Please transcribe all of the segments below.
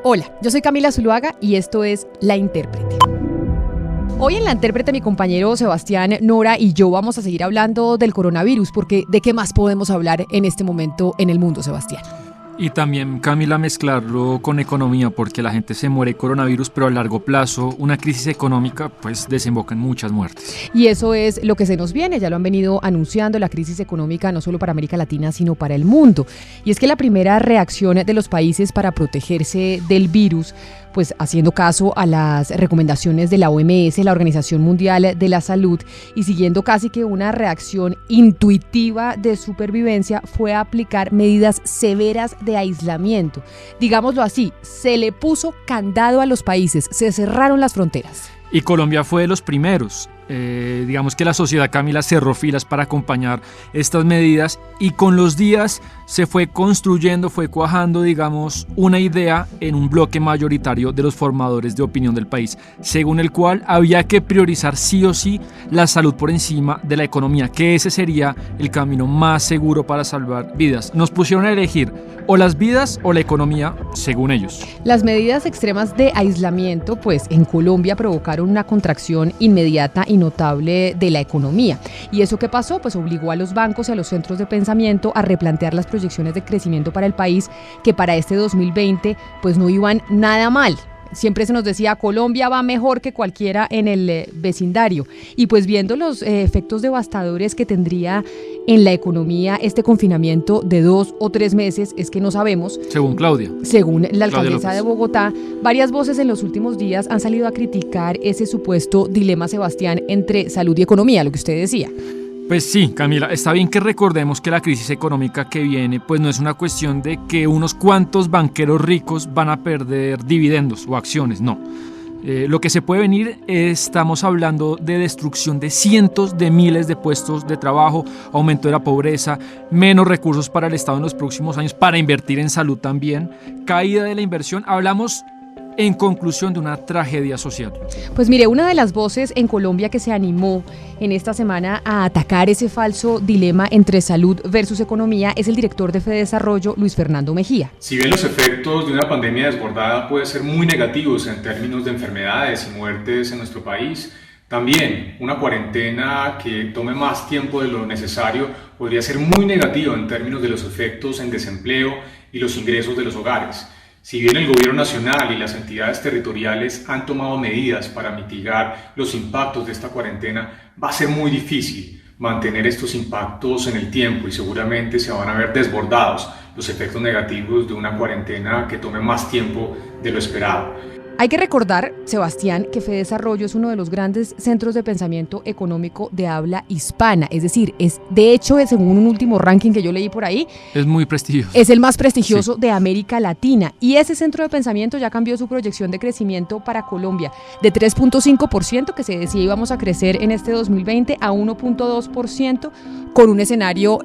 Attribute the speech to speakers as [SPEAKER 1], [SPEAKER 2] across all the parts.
[SPEAKER 1] Hola, yo soy Camila Zuluaga y esto es La Intérprete. Hoy en La Intérprete mi compañero Sebastián Nora y yo vamos a seguir hablando del coronavirus, porque ¿de qué más podemos hablar en este momento en el mundo, Sebastián?
[SPEAKER 2] Y también, Camila, mezclarlo con economía, porque la gente se muere de coronavirus, pero a largo plazo una crisis económica pues desemboca en muchas muertes.
[SPEAKER 1] Y eso es lo que se nos viene, ya lo han venido anunciando, la crisis económica no solo para América Latina, sino para el mundo. Y es que la primera reacción de los países para protegerse del virus, pues haciendo caso a las recomendaciones de la OMS, la Organización Mundial de la Salud, y siguiendo casi que una reacción intuitiva de supervivencia, fue aplicar medidas severas de aislamiento. Digámoslo así, se le puso candado a los países, se cerraron las fronteras.
[SPEAKER 2] Y Colombia fue de los primeros. Digamos que la sociedad, Camila, cerró filas para acompañar estas medidas y con los días se fue construyendo, fue cuajando, digamos, una idea en un bloque mayoritario de los formadores de opinión del país, según el cual había que priorizar sí o sí la salud por encima de la economía, que ese sería el camino más seguro para salvar vidas. Nos pusieron a elegir o las vidas o la economía, según ellos.
[SPEAKER 1] Las medidas extremas de aislamiento, pues en Colombia provocaron una contracción inmediata y notable de la economía. ¿Y eso qué pasó? Pues obligó a los bancos y a los centros de pensamiento a replantear las proyecciones de crecimiento para el país, que para este 2020 pues no iban nada mal. Siempre se nos decía, Colombia va mejor que cualquiera en el vecindario. Y pues viendo los efectos devastadores que tendría en la economía este confinamiento de 2 o 3 meses, es que no sabemos.
[SPEAKER 2] Según Claudia.
[SPEAKER 1] Según la alcaldesa de Bogotá, varias voces en los últimos días han salido a criticar ese supuesto dilema, Sebastián, entre salud y economía, lo que usted decía.
[SPEAKER 2] Pues sí, Camila, está bien que recordemos que la crisis económica que viene pues no es una cuestión de que unos cuantos banqueros ricos van a perder dividendos o acciones, no. Lo que se puede venir, estamos hablando de destrucción de cientos de miles de puestos de trabajo, aumento de la pobreza, menos recursos para el Estado en los próximos años, para invertir en salud también, caída de la inversión. Hablamos en conclusión de una tragedia social.
[SPEAKER 1] Pues mire, una de las voces en Colombia que se animó en esta semana a atacar ese falso dilema entre salud versus economía es el director de FEDesarrollo, Luis Fernando Mejía.
[SPEAKER 3] Si bien los efectos de una pandemia desbordada pueden ser muy negativos en términos de enfermedades y muertes en nuestro país, también una cuarentena que tome más tiempo de lo necesario podría ser muy negativa en términos de los efectos en desempleo y los ingresos de los hogares. Si bien el gobierno nacional y las entidades territoriales han tomado medidas para mitigar los impactos de esta cuarentena, va a ser muy difícil mantener estos impactos en el tiempo y seguramente se van a ver desbordados los efectos negativos de una cuarentena que tome más tiempo de lo esperado.
[SPEAKER 1] Hay que recordar, Sebastián, que FEDesarrollo es uno de los grandes centros de pensamiento económico de habla hispana. Es decir, de hecho, según un último ranking que yo leí por ahí,
[SPEAKER 2] es muy prestigioso.
[SPEAKER 1] Es el más prestigioso de América Latina. Y ese centro de pensamiento ya cambió su proyección de crecimiento para Colombia de 3.5%, que se decía íbamos a crecer en este 2020, a 1.2%, con un escenario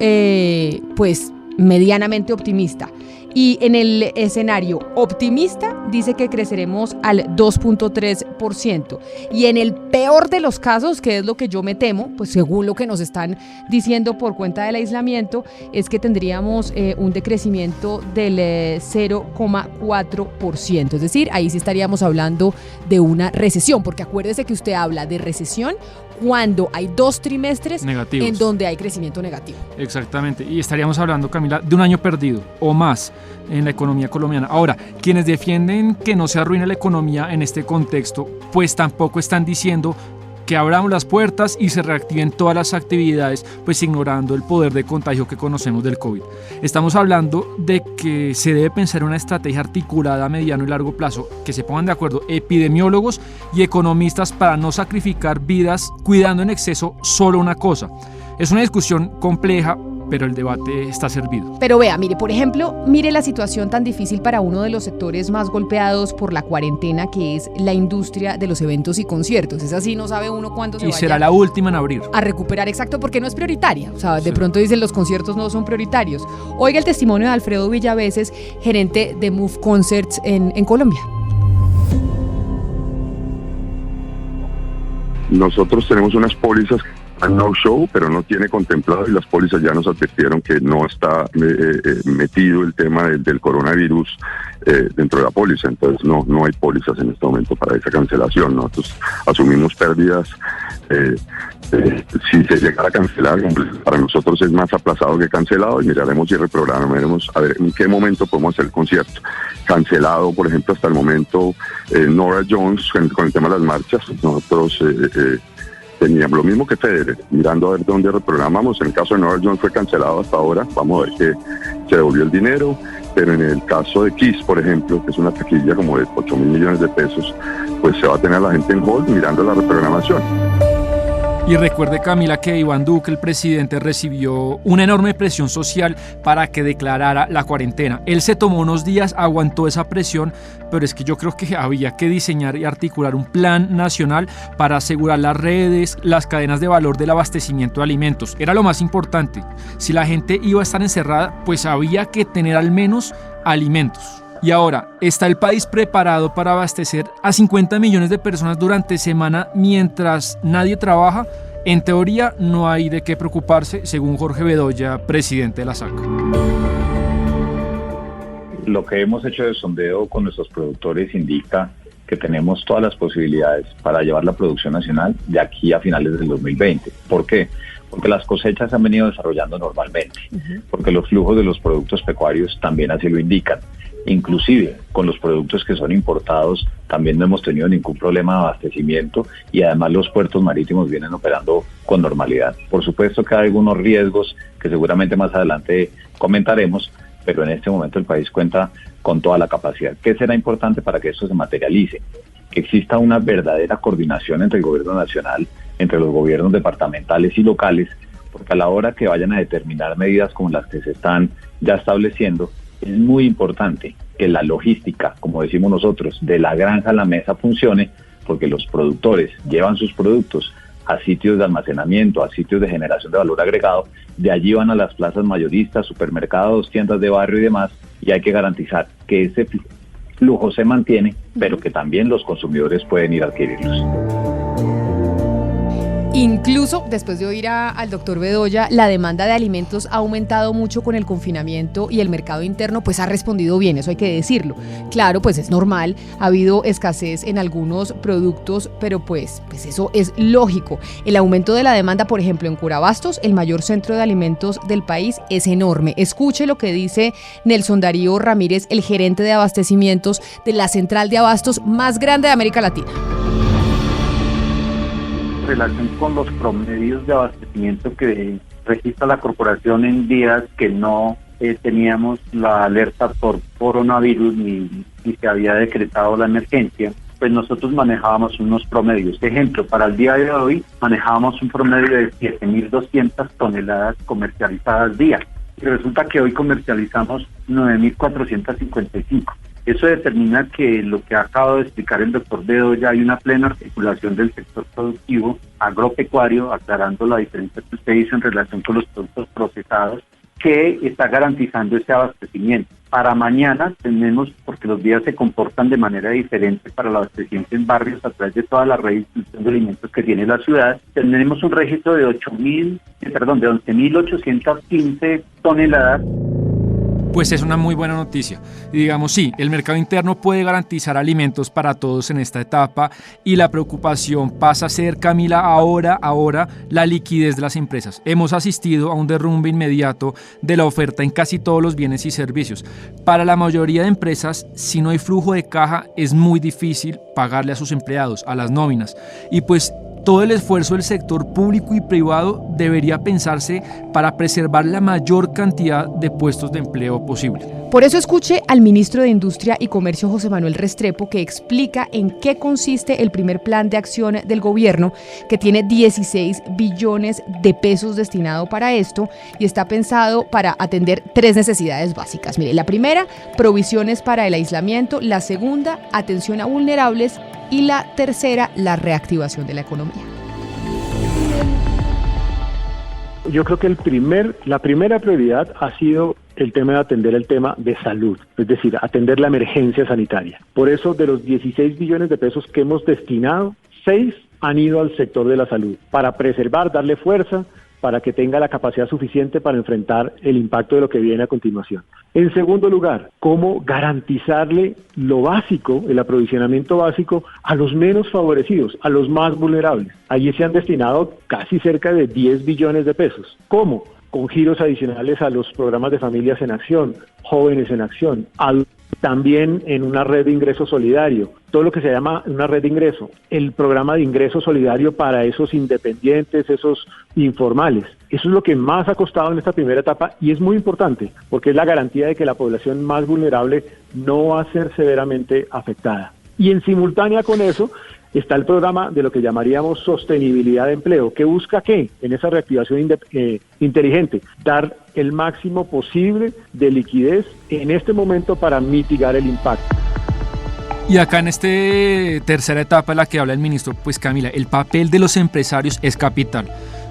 [SPEAKER 1] pues medianamente optimista. Y en el escenario optimista dice que creceremos al 2.3%. Y en el peor de los casos, que es lo que yo me temo, pues según lo que nos están diciendo por cuenta del aislamiento, es que tendríamos un decrecimiento del 0.4%. Es decir, ahí sí estaríamos hablando de una recesión, porque acuérdese que usted habla de recesión cuando hay 2 trimestres negativos, en donde hay crecimiento negativo.
[SPEAKER 2] Exactamente, y estaríamos hablando, Camila, de un año perdido o más en la economía colombiana. Ahora, quienes defienden que no se arruine la economía en este contexto, pues tampoco están diciendo que abramos las puertas y se reactiven todas las actividades, pues ignorando el poder de contagio que conocemos del COVID. Estamos hablando de que se debe pensar en una estrategia articulada a mediano y largo plazo, que se pongan de acuerdo epidemiólogos y economistas para no sacrificar vidas cuidando en exceso solo una cosa. Es una discusión compleja, pero el debate está servido.
[SPEAKER 1] Pero vea, mire, por ejemplo, mire la situación tan difícil para uno de los sectores más golpeados por la cuarentena, que es la industria de los eventos y conciertos. Es así, no sabe uno cuándo se
[SPEAKER 2] y
[SPEAKER 1] vaya
[SPEAKER 2] será la última en abrir.
[SPEAKER 1] A recuperar, exacto, porque no es prioritaria. O sea, de pronto dicen los conciertos no son prioritarios. Oiga el testimonio de Alfredo Villaveses, gerente de Move Concerts en Colombia.
[SPEAKER 4] Nosotros tenemos unas pólizas no show, pero no tiene contemplado, y las pólizas ya nos advirtieron que no está metido el tema del coronavirus dentro de la póliza. Entonces no hay pólizas en este momento para esa cancelación. Nosotros asumimos pérdidas. Si se llegara a cancelar, para nosotros es más aplazado que cancelado, y miraremos y reprogramaremos a ver en qué momento podemos hacer el concierto. Cancelado, por ejemplo, hasta el momento Norah Jones con el tema de las marchas. Nosotros teníamos lo mismo que Federer, mirando a ver dónde reprogramamos. En el caso de Norah Jones fue cancelado hasta ahora, vamos a ver que se devolvió el dinero, pero en el caso de Kiss, por ejemplo, que es una taquilla como de 8.000 millones de pesos, pues se va a tener a la gente en hold mirando la reprogramación.
[SPEAKER 2] Y recuerde, Camila, que Iván Duque, el presidente, recibió una enorme presión social para que declarara la cuarentena. Él se tomó unos días, aguantó esa presión, pero es que yo creo que había que diseñar y articular un plan nacional para asegurar las redes, las cadenas de valor del abastecimiento de alimentos. Era lo más importante. Si la gente iba a estar encerrada, pues había que tener al menos alimentos. Y ahora, ¿está el país preparado para abastecer a 50 millones de personas durante semana mientras nadie trabaja? En teoría, no hay de qué preocuparse, según Jorge Bedoya, presidente de la SAC.
[SPEAKER 5] Lo que hemos hecho de sondeo con nuestros productores indica que tenemos todas las posibilidades para llevar la producción nacional de aquí a finales del 2020. ¿Por qué? Porque las cosechas se han venido desarrollando normalmente, porque los flujos de los productos pecuarios también así lo indican. Inclusive con los productos que son importados también no hemos tenido ningún problema de abastecimiento, y además los puertos marítimos vienen operando con normalidad. Por supuesto que hay algunos riesgos que seguramente más adelante comentaremos, pero en este momento el país cuenta con toda la capacidad. ¿Qué será importante para que esto se materialice? Que exista una verdadera coordinación entre el gobierno nacional, entre los gobiernos departamentales y locales, porque a la hora que vayan a determinar medidas como las que se están ya estableciendo, es muy importante que la logística, como decimos nosotros, de la granja a la mesa funcione, porque los productores llevan sus productos a sitios de almacenamiento, a sitios de generación de valor agregado, de allí van a las plazas mayoristas, supermercados, tiendas de barrio y demás, y hay que garantizar que ese flujo se mantiene, pero que también los consumidores pueden ir a adquirirlos.
[SPEAKER 1] Incluso después de oír al doctor Bedoya, la demanda de alimentos ha aumentado mucho con el confinamiento, y el mercado interno pues ha respondido bien, eso hay que decirlo. Claro, pues es normal, ha habido escasez en algunos productos, pero pues eso es lógico. El aumento de la demanda, por ejemplo, en Curabastos, el mayor centro de alimentos del país, es enorme. Escuche lo que dice Nelson Darío Ramírez, el gerente de abastecimientos de la central de abastos más grande de América Latina.
[SPEAKER 6] Relación con los promedios de abastecimiento que registra la corporación en días que no teníamos la alerta por coronavirus ni se había decretado la emergencia, pues nosotros manejábamos unos promedios. Ejemplo, para el día de hoy manejábamos un promedio de 7.200 toneladas comercializadas día, y resulta que hoy comercializamos 9.455. Eso determina que lo que acabo de explicar el doctor Bedoya, hay una plena articulación del sector productivo agropecuario, aclarando la diferencia que usted hizo en relación con los productos procesados, que está garantizando ese abastecimiento. Para mañana tenemos, porque los días se comportan de manera diferente para el abastecimiento en barrios a través de toda la redistribución de alimentos que tiene la ciudad, tenemos un registro de 11.815 toneladas.
[SPEAKER 2] Pues es una muy buena noticia. Y digamos, sí, el mercado interno puede garantizar alimentos para todos en esta etapa, y la preocupación pasa a ser, Camila, ahora la liquidez de las empresas. Hemos asistido a un derrumbe inmediato de la oferta en casi todos los bienes y servicios. Para la mayoría de empresas, si no hay flujo de caja, es muy difícil pagarle a sus empleados, a las nóminas. Y pues todo el esfuerzo del sector público y privado debería pensarse para preservar la mayor cantidad de puestos de empleo posible.
[SPEAKER 1] Por eso escuche al ministro de Industria y Comercio, José Manuel Restrepo, que explica en qué consiste el primer plan de acción del gobierno, que tiene 16 billones de pesos destinado para esto, y está pensado para atender 3 necesidades básicas. Mire, la primera, provisiones para el aislamiento; la segunda, atención a vulnerables; y la tercera, la reactivación de la economía.
[SPEAKER 7] Yo creo que la primera prioridad ha sido el tema de atender el tema de salud, es decir, atender la emergencia sanitaria. Por eso, de los 16 billones de pesos que hemos destinado, 6 han ido al sector de la salud para preservar, darle fuerza, para que tenga la capacidad suficiente para enfrentar el impacto de lo que viene a continuación. En segundo lugar, cómo garantizarle lo básico, el aprovisionamiento básico, a los menos favorecidos, a los más vulnerables. Allí se han destinado casi cerca de 10 billones de pesos. ¿Cómo? Con giros adicionales a los programas de Familias en Acción, Jóvenes en Acción, también en una red de ingreso solidario, todo lo que se llama una red de ingreso, el programa de ingreso solidario para esos independientes, esos informales. Eso es lo que más ha costado en esta primera etapa y es muy importante porque es la garantía de que la población más vulnerable no va a ser severamente afectada. Y en simultánea con eso está el programa de lo que llamaríamos sostenibilidad de empleo, que busca ¿qué? En esa reactivación inteligente, dar el máximo posible de liquidez en este momento para mitigar el impacto.
[SPEAKER 2] Y acá en esta tercera etapa de la que habla el ministro, pues Camila, el papel de los empresarios es capital.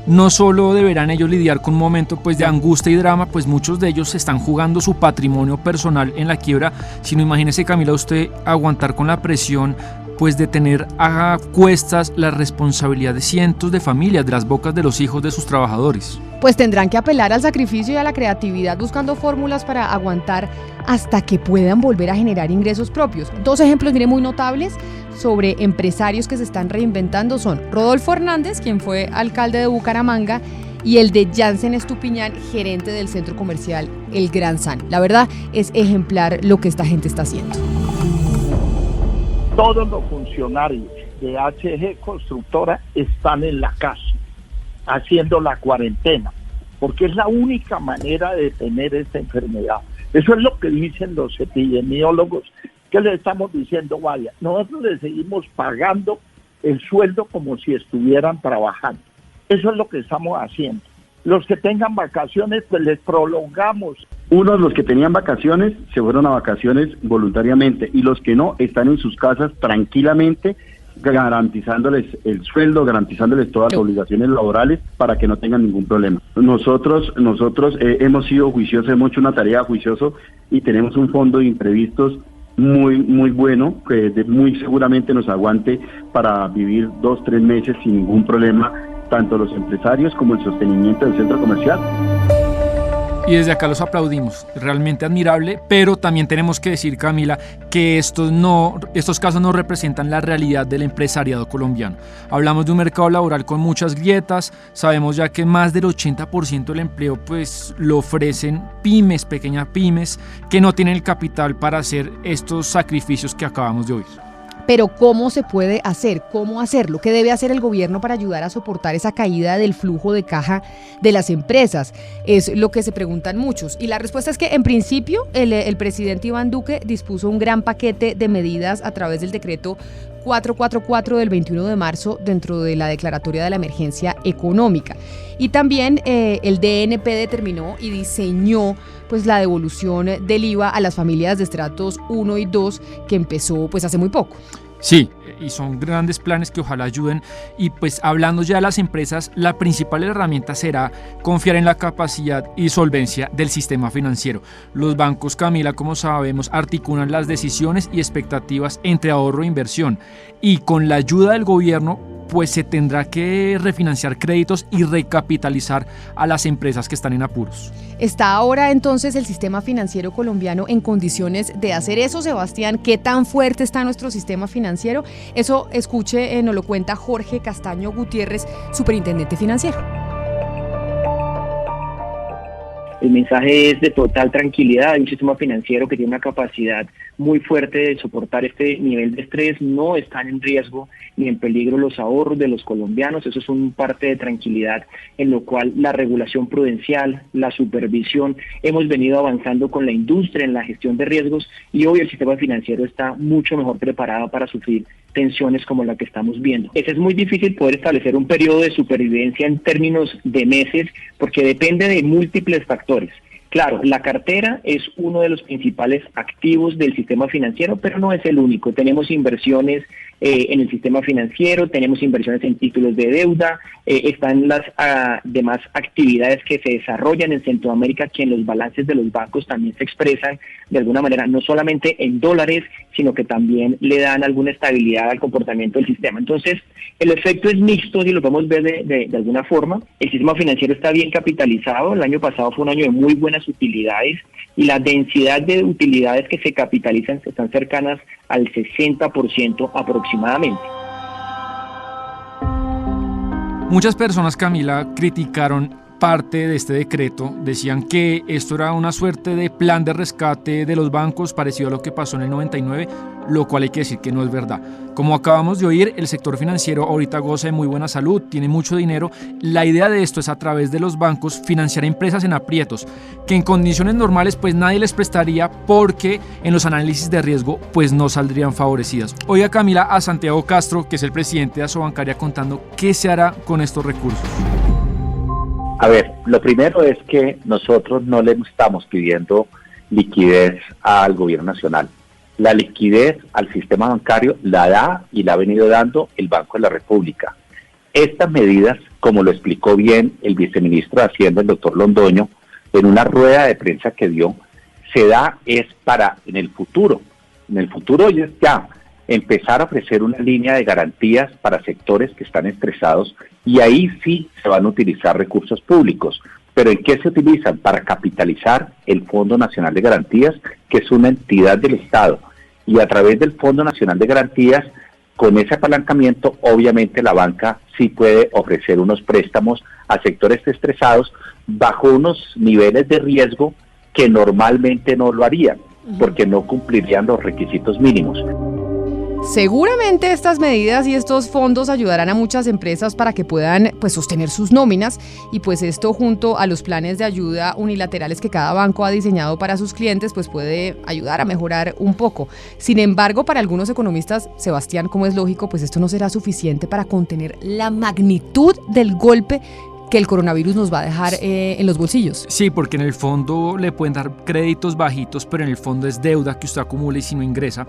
[SPEAKER 2] No solo deberán ellos lidiar con un momento pues de angustia y drama, pues muchos de ellos están jugando su patrimonio personal en la quiebra, sino imagínese, Camila, usted aguantar con la presión pues de tener a cuestas la responsabilidad de cientos de familias, de las bocas de los hijos de sus trabajadores.
[SPEAKER 1] Pues tendrán que apelar al sacrificio y a la creatividad buscando fórmulas para aguantar hasta que puedan volver a generar ingresos propios. Dos ejemplos, mire, muy notables sobre empresarios que se están reinventando son Rodolfo Hernández, quien fue alcalde de Bucaramanga, y el de Jansen Estupiñán, gerente del centro comercial El Gran San. La verdad es ejemplar lo que esta gente está haciendo.
[SPEAKER 8] Todos los funcionarios de HG Constructora están en la casa, haciendo la cuarentena, porque es la única manera de detener esta enfermedad. Eso es lo que dicen los epidemiólogos, que le estamos diciendo, vaya, nosotros le seguimos pagando el sueldo como si estuvieran trabajando. Eso es lo que estamos haciendo. Los que tengan vacaciones, pues les prolongamos.
[SPEAKER 9] Unos, los que tenían vacaciones, se fueron a vacaciones voluntariamente y los que no, están en sus casas tranquilamente, garantizándoles el sueldo, garantizándoles todas las obligaciones laborales para que no tengan ningún problema. Nosotros hemos sido juiciosos, hemos hecho una tarea juiciosa y tenemos un fondo de imprevistos muy bueno, que muy seguramente nos aguante para vivir 2-3 meses sin ningún problema, tanto los empresarios como el sostenimiento del centro comercial.
[SPEAKER 2] Y desde acá los aplaudimos, realmente admirable, pero también tenemos que decir, Camila, que estos casos no representan la realidad del empresariado colombiano. Hablamos de un mercado laboral con muchas grietas, sabemos ya que más del 80% del empleo pues lo ofrecen pymes, pequeñas pymes, que no tienen el capital para hacer estos sacrificios que acabamos de oír.
[SPEAKER 1] Pero ¿cómo se puede hacer? ¿Cómo hacerlo? ¿Qué debe hacer el gobierno para ayudar a soportar esa caída del flujo de caja de las empresas? Es lo que se preguntan muchos. Y la respuesta es que, en principio, el presidente Iván Duque dispuso un gran paquete de medidas a través del decreto 444 del 21 de marzo dentro de la declaratoria de la emergencia económica. Y también el DNP determinó y diseñó pues la devolución del IVA a las familias de estratos 1 y 2 que empezó pues hace muy poco.
[SPEAKER 2] Sí, y son grandes planes que ojalá ayuden. Y pues hablando ya de las empresas, la principal herramienta será confiar en la capacidad y solvencia del sistema financiero. Los bancos, Camila, como sabemos, articulan las decisiones y expectativas entre ahorro e inversión. Y con la ayuda del gobierno, pues se tendrá que refinanciar créditos y recapitalizar a las empresas que están en apuros.
[SPEAKER 1] ¿Está ahora entonces el sistema financiero colombiano en condiciones de hacer eso, Sebastián? ¿Qué tan fuerte está nuestro sistema financiero? Eso, escuche, nos lo cuenta Jorge Castaño Gutiérrez, superintendente financiero.
[SPEAKER 10] El mensaje es de total tranquilidad. Hay un sistema financiero que tiene una capacidad muy fuerte de soportar este nivel de estrés. No están en riesgo ni en peligro los ahorros de los colombianos. Eso es un parte de tranquilidad en lo cual la regulación prudencial, la supervisión, hemos venido avanzando con la industria en la gestión de riesgos y hoy el sistema financiero está mucho mejor preparado para sufrir tensiones como la que estamos viendo. Es muy difícil poder establecer un periodo de supervivencia en términos de meses porque depende de múltiples factores. Claro, la cartera es uno de los principales activos del sistema financiero, pero no es el único. Tenemos inversiones en el sistema financiero, tenemos inversiones en títulos de deuda, están las demás actividades que se desarrollan en Centroamérica, que en los balances de los bancos también se expresan de alguna manera, no solamente en dólares, sino que también le dan alguna estabilidad al comportamiento del sistema. Entonces, el efecto es mixto, si lo podemos ver de alguna forma. El sistema financiero está bien capitalizado, el año pasado fue un año de muy buenas utilidades, y la densidad de utilidades que se capitalizan están cercanas al 60% aproximadamente.
[SPEAKER 2] Muchas personas, Camila, criticaron parte de este decreto, decían que esto era una suerte de plan de rescate de los bancos parecido a lo que pasó en el 99, lo cual hay que decir que no es verdad. Como acabamos de oír, el sector financiero ahorita goza de muy buena salud, tiene mucho dinero. La idea de esto es a través de los bancos financiar a empresas en aprietos, que en condiciones normales pues nadie les prestaría porque en los análisis de riesgo pues no saldrían favorecidas. Oiga, Camila, a Santiago Castro, que es el presidente de Asobancaria, contando qué se hará con estos recursos.
[SPEAKER 11] A ver, lo primero es que nosotros no le estamos pidiendo liquidez al gobierno nacional. La liquidez al sistema bancario la da y la ha venido dando el Banco de la República. Estas medidas, como lo explicó bien el viceministro de Hacienda, el doctor Londoño, en una rueda de prensa que dio, se da es para en el futuro es ya empezar a ofrecer una línea de garantías para sectores que están estresados, y ahí sí se van a utilizar recursos públicos. ¿Pero en qué se utilizan? Para capitalizar el Fondo Nacional de Garantías, que es una entidad del Estado, y a través del Fondo Nacional de Garantías, con ese apalancamiento, obviamente la banca sí puede ofrecer unos préstamos a sectores estresados bajo unos niveles de riesgo que normalmente no lo harían, porque no cumplirían los requisitos mínimos.
[SPEAKER 1] Seguramente estas medidas y estos fondos ayudarán a muchas empresas para que puedan pues sostener sus nóminas, y pues esto junto a los planes de ayuda unilaterales que cada banco ha diseñado para sus clientes pues puede ayudar a mejorar un poco. Sin embargo, para algunos economistas, Sebastián, como es lógico, pues esto no será suficiente para contener la magnitud del golpe que el coronavirus nos va a dejar en los bolsillos.
[SPEAKER 2] Sí, porque en el fondo le pueden dar créditos bajitos, pero en el fondo es deuda que usted acumula y si no ingresa.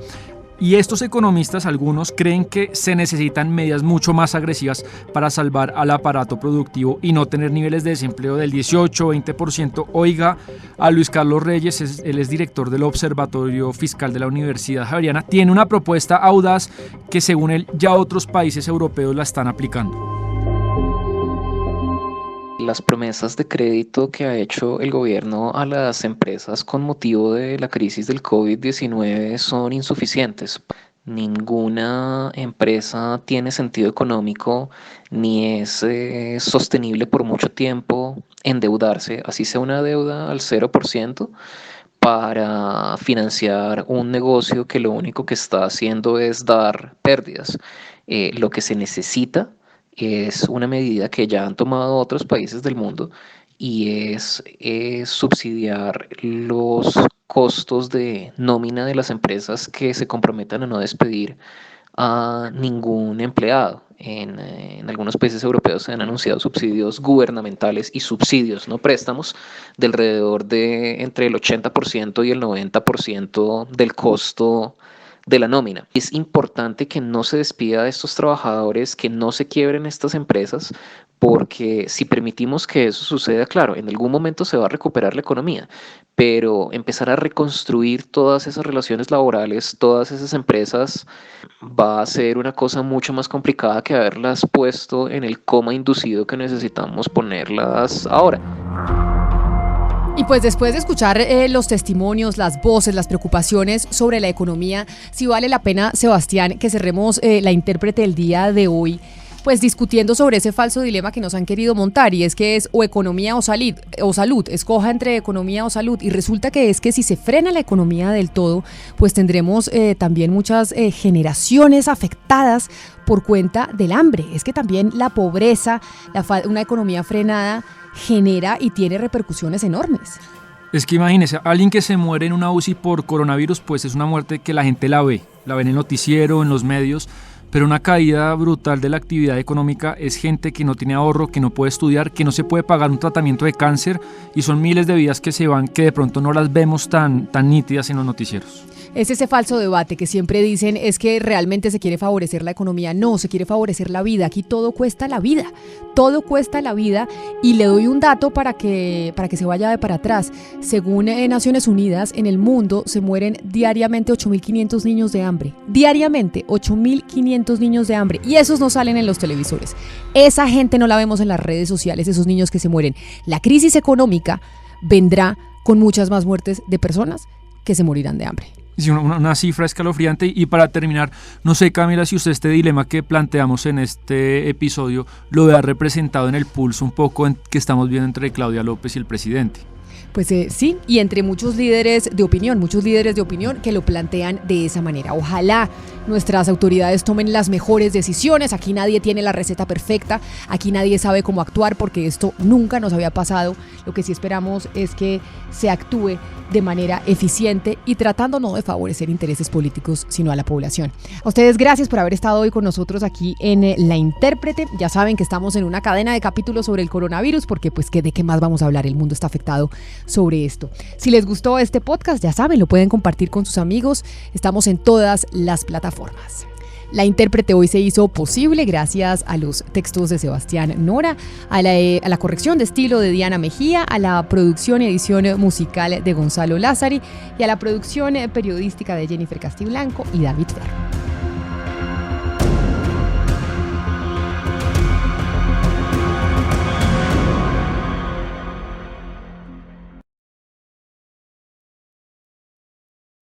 [SPEAKER 2] Y estos economistas, algunos, creen que se necesitan medidas mucho más agresivas para salvar al aparato productivo y no tener niveles de desempleo del 18 o 20%. Oiga a Luis Carlos Reyes, él es director del Observatorio Fiscal de la Universidad Javeriana, tiene una propuesta audaz que según él ya otros países europeos la están aplicando.
[SPEAKER 12] Las promesas de crédito que ha hecho el gobierno a las empresas con motivo de la crisis del COVID-19 son insuficientes. Ninguna empresa tiene sentido económico ni es sostenible por mucho tiempo endeudarse, así sea una deuda al 0%, para financiar un negocio que lo único que está haciendo es dar pérdidas. Lo que se necesita es una medida que ya han tomado otros países del mundo, y es subsidiar los costos de nómina de las empresas que se comprometan a no despedir a ningún empleado. En algunos países europeos se han anunciado subsidios gubernamentales y subsidios, no préstamos, de alrededor de entre el 80% y el 90% del costo de la nómina. Es importante que no se despida a estos trabajadores, que no se quiebren estas empresas, porque si permitimos que eso suceda, claro, en algún momento se va a recuperar la economía, pero empezar a reconstruir todas esas relaciones laborales, todas esas empresas, va a ser una cosa mucho más complicada que haberlas puesto en el coma inducido que necesitamos ponerlas ahora.
[SPEAKER 1] Y pues después de escuchar los testimonios, las voces, las preocupaciones sobre la economía, sí vale la pena, Sebastián, que cerremos la intérprete del día de hoy, pues discutiendo sobre ese falso dilema que nos han querido montar, y es que es o economía o salud, escoja entre economía o salud, y resulta que es que si se frena la economía del todo, pues tendremos también muchas generaciones afectadas por cuenta del hambre. Es que también la pobreza, una economía frenada genera y tiene repercusiones enormes.
[SPEAKER 2] Es que imagínese, alguien que se muere en una UCI por coronavirus, pues es una muerte que la gente la ve en el noticiero, en los medios, pero una caída brutal de la actividad económica es gente que no tiene ahorro, que no puede estudiar, que no se puede pagar un tratamiento de cáncer, y son miles de vidas que se van, que de pronto no las vemos tan nítidas en los noticieros.
[SPEAKER 1] Es ese falso debate que siempre dicen es que realmente se quiere favorecer la economía. No, se quiere favorecer la vida. Aquí todo cuesta la vida. Todo cuesta la vida. Y le doy un dato para que se vaya de para atrás. Según Naciones Unidas, en el mundo se mueren diariamente 8.500 niños de hambre. Diariamente 8.500 niños de hambre. Y esos no salen en los televisores. Esa gente no la vemos en las redes sociales, esos niños que se mueren. La crisis económica vendrá con muchas más muertes de personas que se morirán de hambre.
[SPEAKER 2] Sí, una cifra escalofriante. Y para terminar, no sé, Camila, si usted este dilema que planteamos en este episodio lo vea representado en el pulso un poco que estamos viendo entre Claudia López y el presidente.
[SPEAKER 1] Pues sí, y entre muchos líderes de opinión que lo plantean de esa manera. Ojalá nuestras autoridades tomen las mejores decisiones. Aquí nadie tiene la receta perfecta, aquí nadie sabe cómo actuar porque esto nunca nos había pasado. Lo que sí esperamos es que se actúe de manera eficiente y tratando no de favorecer intereses políticos, sino a la población. A ustedes gracias por haber estado hoy con nosotros aquí en La Intérprete. Ya saben que estamos en una cadena de capítulos sobre el coronavirus porque pues ¿de qué más vamos a hablar? El mundo está afectado sobre esto. Si les gustó este podcast, ya saben, lo pueden compartir con sus amigos. Estamos en todas las plataformas. La Intérprete hoy se hizo posible gracias a los textos de Sebastián Nora, a la corrección de estilo de Diana Mejía, a la producción y edición musical de Gonzalo Lázari y a la producción periodística de Jennifer Castiblanco y David Ferro.